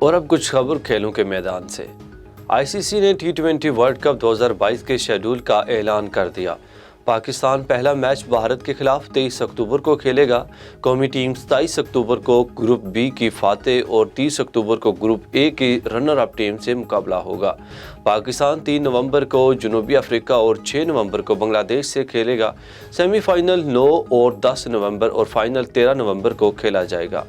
اور اب کچھ خبر کھیلوں کے میدان سے۔ ICC نے T20 ورلڈ کپ 2022 کے شیڈول کا اعلان کر دیا۔ پاکستان پہلا میچ بھارت کے خلاف 23 اکتوبر کو کھیلے گا۔ قومی ٹیم 27 اکتوبر کو گروپ بی کی فاتح اور 30 اکتوبر کو گروپ اے کی رنر اپ ٹیم سے مقابلہ ہوگا۔ پاکستان 3 نومبر کو جنوبی افریقہ اور 6 نومبر کو بنگلہ دیش سے کھیلے گا۔ سیمی فائنل 9 اور 10 نومبر اور فائنل 13 نومبر کو کھیلا جائے گا۔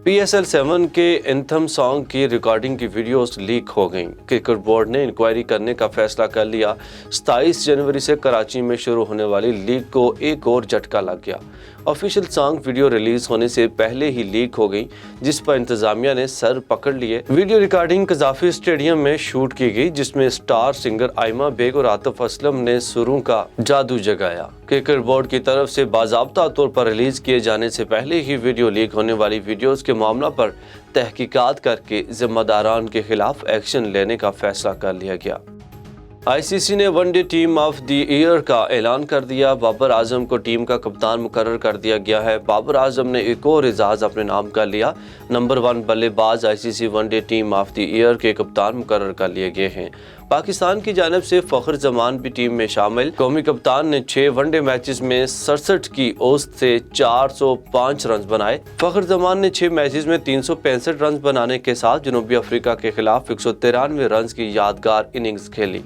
PSL 7 کے اینتھم سانگ کی ریکارڈنگ کی ویڈیوز لیک ہو گئیں۔ کرکٹ بورڈ نے انکوائری کرنے کا فیصلہ کر لیا۔ 27 جنوری سے کراچی میں شروع ہونے والی لیگ کو ایک اور جھٹکا لگ گیا۔ آفیشیل سانگ ویڈیو ریلیز ہونے سے پہلے ہی لیک ہو گئی، جس پر انتظامیہ نے سر پکڑ لیے۔ ویڈیو ریکارڈنگ قذافی اسٹیڈیم میں شوٹ کی گئی، جس میں سٹار سنگر آئمہ بیگ اور عاطف اسلم نے سروں کا جادو جگایا۔ کرکٹ بورڈ کی طرف سے باضابطہ طور پر ریلیز کیے جانے سے پہلے ہی ویڈیو لیک ہونے والی ویڈیوز کے معاملہ پر تحقیقات کر کے ذمہ داران کے خلاف ایکشن لینے کا فیصلہ کر لیا گیا۔ ICC نے one day team of the year کا اعلان کر دیا۔ بابر اعظم کو ٹیم کا کپتان مقرر کر دیا گیا ہے۔ بابر اعظم نے ایک اور اعزاز اپنے نام کر لیا۔ نمبر 1 بلے باز ICC one day team of the year کے کپتان مقرر کر لیے گئے ہیں۔ پاکستان کی جانب سے فخر زمان بھی ٹیم میں شامل۔ قومی کپتان نے 6 ون ڈے میچز میں 67 کی اوسط سے 405 رنز بنائے۔ فخر زمان نے 6 میچز میں 365 رنز بنانے کے ساتھ جنوبی افریقہ کے خلاف 193 رنز کی یادگار اننگز کھیلی۔